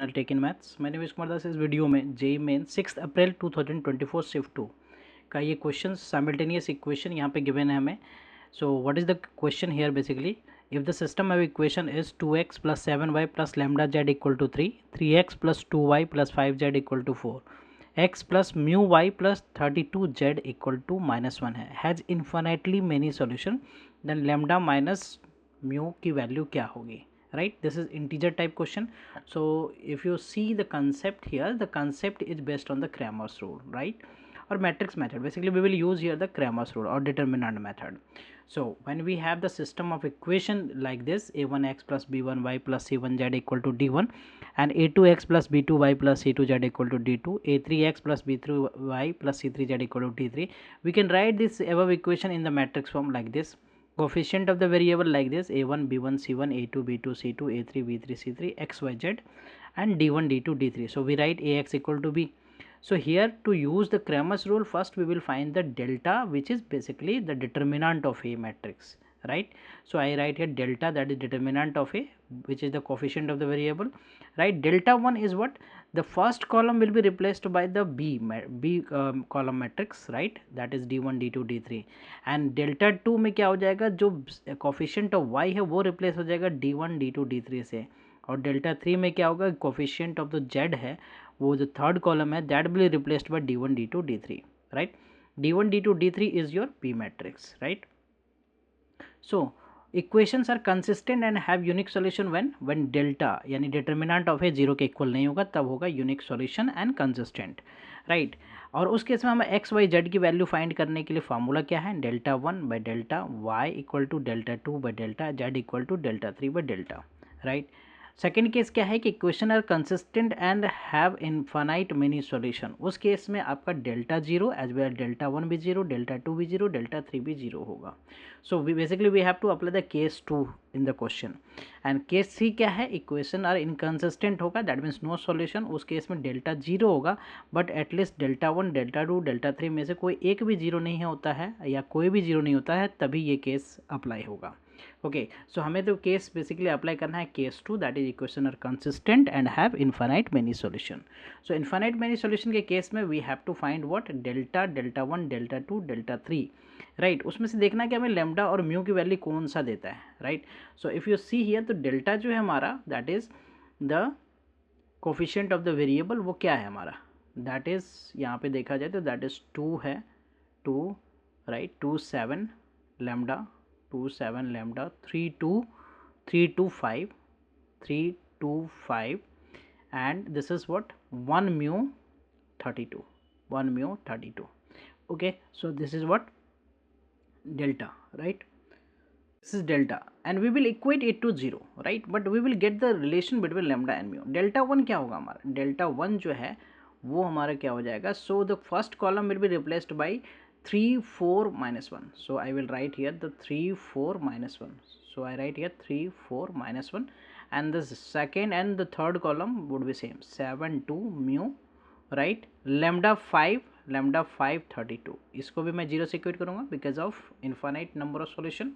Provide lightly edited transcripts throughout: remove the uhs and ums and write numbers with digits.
I'll take in maths. My name is Kumar Das. इस video में JEE main 6 अप्रैल 2024 shift 2 का ये question simultaneous equation यहाँ पे गिवन है हमें. So what is the question here basically. If the system of equation is 2x plus 7y plus lambda z equal to 3, 3x plus 2y plus 5z equal to 4, x plus mu y plus 32z equal to -1 है, has infinitely many solution, then lambda minus mu की value क्या होगी. Right, this is integer type question. So if you see the concept here, the concept is based on the Cramer's rule, right, or matrix method. Basically we will use here the Cramer's rule or determinant method. So when we have the system of equation like this, a1x plus b1y plus c1z equal to d1, and a2x plus b2y plus c2z equal to d2, a3x plus b3y plus c3z equal to d3, we can write this above equation in the matrix form like this. Coefficient of the variable like this: a1 b1 c1, a2 b2 c2, a3 b3 c3, x y z, and d1 d2 d3. So we write ax equal to b. So here to use the Cramer's rule, first we will find the delta, which is basically the determinant of a matrix, right. So I write here delta, that is determinant of a, which is the coefficient of the variable, right. Delta 1 is what? The first column will be replaced by the b column matrix, right, that is d1 d2 d3, and delta 2 में क्या हो जाएगा, जो coefficient of y है वो replace हो जाएगा d1 d2 d3 से, और डेल्टा 3 में क्या होगा, कोफिशिएंट ऑफ द z है वो जो थर्ड कॉलम है that will replaced by d1 d2 d3, right. d1 d2 d3 is your p matrix, right. So equations are consistent and have unique solution when delta यानी determinant of A zero के इक्वल नहीं होगा, तब होगा unique solution and consistent, right. और उस case में हमें एक्स वाई जेड की वैल्यू फाइंड करने के लिए फार्मूला क्या है, delta 1 by delta Y equal to delta 2 by delta z equal to delta 3 by delta, right. Second case क्या है कि equation are consistent and have infinite many solution. उस केस में आपका delta zero as well delta 1 भी zero, delta 2 भी zero, delta 3 भी zero होगा. So basically we have to apply the case 2 in the question. And case 3 क्या है, equation are inconsistent होगा, दैट मीन्स नो सॉल्यूशन. उस केस में delta zero होगा, but at least delta 1 delta 2 delta 3 में से कोई एक भी जीरो नहीं होता है या कोई भी जीरो नहीं होता है, तभी ये केस अप्लाई होगा. ओके, सो हमें तो केस बेसिकली अप्लाई करना है case 2, that is equation are consistent and have infinite many solution. So infinite many solution के केस में we have to find what, delta, delta 1 delta 2 delta 3, right. उसमें से देखना कि हमें लेमडा और म्यू की वैल्यू कौन सा देता है, right. So if you see here, तो डेल्टा जो है हमारा that is the coefficient of the variable, वो क्या है हमारा, दैट इज यहाँ पे देखा जाए तो दैट इज 2 है, 2, right, 2 7 lambda, 2 7 lambda, 3 2 3 2 5 3 2 5, and this is what 1 mu 32, 1 mu 32. Okay, so this is what delta, right. This is delta and we will equate it to 0, right, but we will get the relation between lambda and mu. delta 1 क्या होगा हमारा, delta 1 जो है वो हमारा क्या हो जाएगा, so the first column will be replaced by 3 4 minus 1. So I will write here the 3 4 minus 1. So I write here 3 4 minus 1, and the second and the third column would be same, 7 2 mu, right, lambda 5 32. इसको भी मैं 0 से equate करूँगा because of infinite number of solution.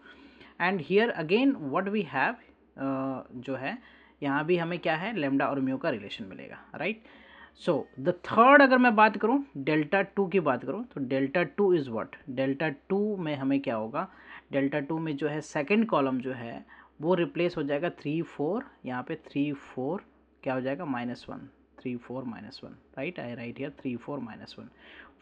And here again what we have, जो है यहाँ भी हमें क्या है, लेमडा और म्यू का रिलेशन मिलेगा, राइट. सो द थर्ड अगर मैं बात करूँ, डेल्टा 2 की बात करूँ, तो डेल्टा 2 इज़ व्हाट, डेल्टा 2 में हमें क्या होगा, डेल्टा 2 में जो है सेकंड कॉलम जो है वो रिप्लेस हो जाएगा 3 4, यहाँ पे 3 4 क्या हो जाएगा, -1, 3 4 -1, right. I write here 3 4 -1.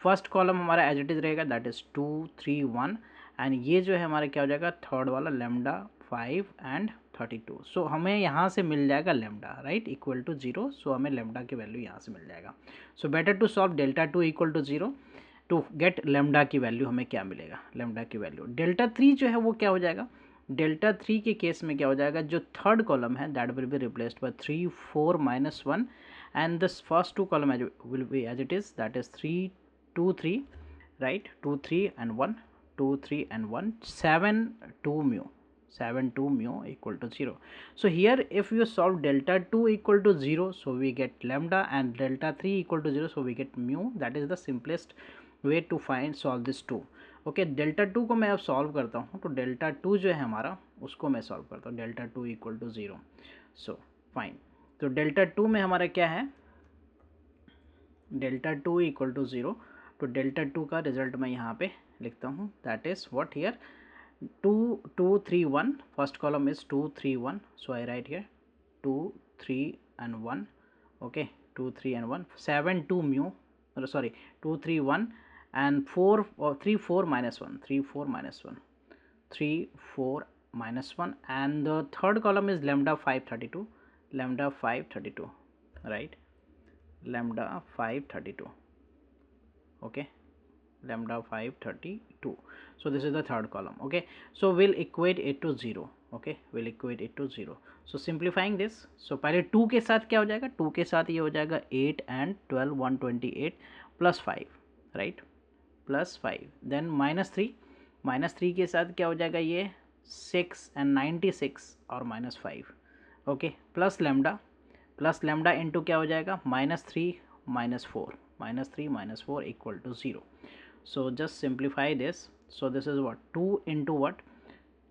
First column हमारा एज इट इज़ रहेगा, दैट इज़ 2 3 1, एंड ये जो है हमारा क्या हो जाएगा, थर्ड वाला लेमडा 5 एंड 32. सो हमें यहाँ से मिल जाएगा lambda, right, equal to 0. So हमें लेमडा की वैल्यू यहाँ से मिल जाएगा. So better to solve delta 2 equal to 0 to get lambda की वैल्यू. हमें क्या मिलेगा, लेमडा की वैल्यू. डेल्टा 3 जो है वो क्या हो जाएगा, डेल्टा 3 के केस में क्या हो जाएगा, जो थर्ड कॉलम है that will be replaced by 3 4 -1, and this first two column will be as it is, that is 3 2 3, right, 2 3 and 1, 2 3 and 1, 7 2 mu, 7 2 mu equal to 0. So here if you solve delta 2 equal to 0, so we get lambda, and delta 3 equal to 0, so we get mu. That is the simplest way to solve this 2. Okay, delta 2 को मैं अब solve करता हूँ, तो delta 2 जो है हमारा उसको मैं सॉल्व करता हूँ, delta 2 equal to 0. So fine, तो डेल्टा टू में हमारा क्या है, डेल्टा टू इक्वल टू 0, तो डेल्टा टू का रिजल्ट मैं यहाँ पे लिखता हूँ, that is what here 2 2 3 1, first column is 2 3 1, so I write here 2 3 and 1, okay, 2 3 and 1, 7 2 mu, sorry 2 3 1 and 4 or 3 4 minus 1, 3 4 minus 1, 3 4 minus 1, and the third column is lambda 532, lambda 532, right, lambda 532, okay, lambda 532. So this is the third column, okay. So we'll equate it to 0, okay, we'll equate it to 0. So simplifying this, so पहले 2 के साथ क्या हो जाएगा, 2 के साथ ये हो जाएगा 8 and 12 128 plus 5, right, plus 5, then minus 3 के साथ क्या हो जाएगा, ये 6 and 96 और minus 5, okay, plus lambda into क्या हो जाएगा, -3 minus 4 equal to 0. So just simplify this. So this is what, 2 into what,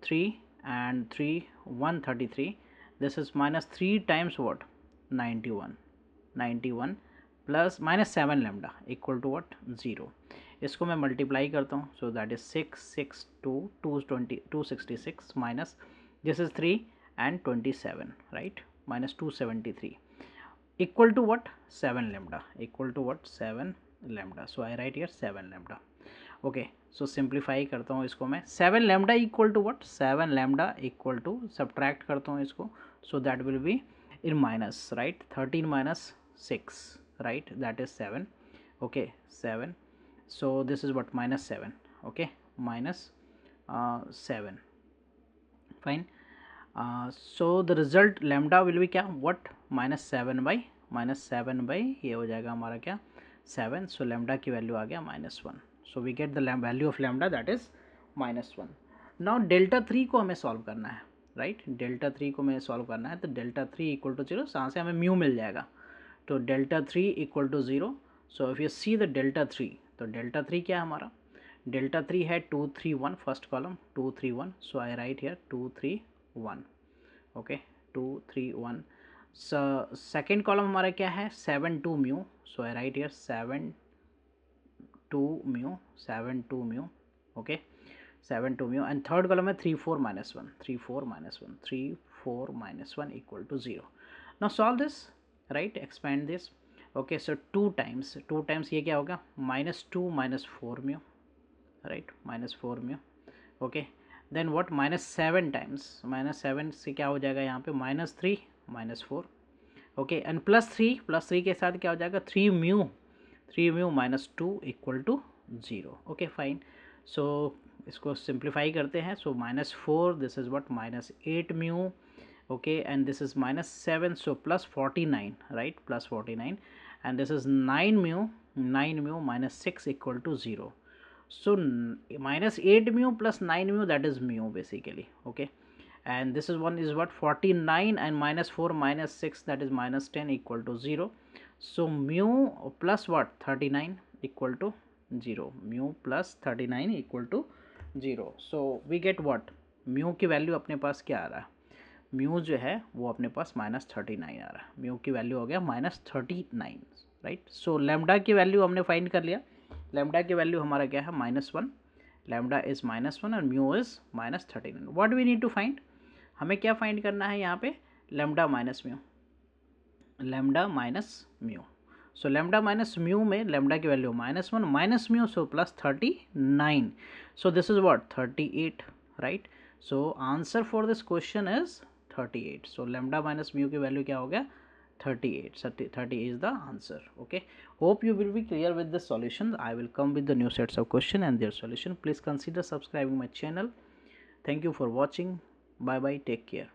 3 and 3 133, this is minus 3 times what, 91 plus minus 7 lambda equal to what, 0. इसको मैं multiply करता हूँ, so that is 266 minus this is 3 and 27, right, minus 273 equal to what, 7 lambda, equal to what, 7 lambda. So I write here 7 lambda, okay. So simplify करता हूँ इसको मैं, 7 lambda equal to what, 7 lambda equal to, subtract करता हूँ इसको, so that will be in minus, right, 13 minus 6, right, that is 7, okay, 7. So this is what, minus 7, okay, minus 7, fine. So the result lambda will be क्या, what, minus 7 by ये हो जाएगा हमारा क्या, 7. So lambda की value आ गया -1. So we get the value of lambda, that is -1. Now delta 3 को हमें सॉल्व करना है, राइट, डेल्टा 3 को हमें सॉल्व करना है, तो डेल्टा 3 इक्वल टू 0, यहाँ से हमें म्यू मिल जाएगा, तो delta 3 equal to 0. So if you see the delta 3, तो डेल्टा 3 क्या है हमारा, डेल्टा 3 है 2 3 1, first column 2 3 1, so I write here 2 3 1, okay, 2 3 1. Second column हमारा क्या है, 7 2 mu, so I write here 7 2 mu, okay, 7 2 mu, and third column है 3 4 -1 equal to 0. Now solve this, right, expand this, okay. So 2 times ये क्या होगा, -2 -4 mu, right, -4 mu, okay. Then what, -7 times, -7 से क्या हो जाएगा यहाँ पे, -3 -4, ओके, एंड +3 के साथ क्या हो जाएगा, 3 mu -2 equal to 0, okay, fine. So इसको सिंप्लीफाई करते हैं, so -4, this is what, -8 mu, okay, and this is -7, so +49, right, +49, and this is 9 mu -6 equal to 0. So -8 mu plus 9 mu, that is mu basically, okay, and this is one is what, 49, and -4 -6, that is -10 equal to 0. So mu plus what, 39 equal to 0, mu plus 39 equal to 0. So we get what, mu की value अपने पास क्या आ रहा है, mu जो है वो अपने पास -39 आ रहा है, mu की वैल्यू हो गया -39, राइट. सो लैम्डा की वैल्यू हमने फाइंड कर लिया, लैम्डा की वैल्यू हमारा क्या है, -1, लैम्डा इज -1 और mu is -39. What we need to find, हमें क्या फाइंड करना है यहाँ पे, lambda minus mu, so lambda minus mu में लैम्डा की value -1 minus mu, so +39, so this is what, 38, right. So answer for this question is 38. So lambda minus mu की value क्या हो गया, 38. 30 is the answer, okay. Hope you will be clear with the solutions. I will come with the new sets of question and their solution. Please consider subscribing my channel. Thank you for watching. Bye bye, take care.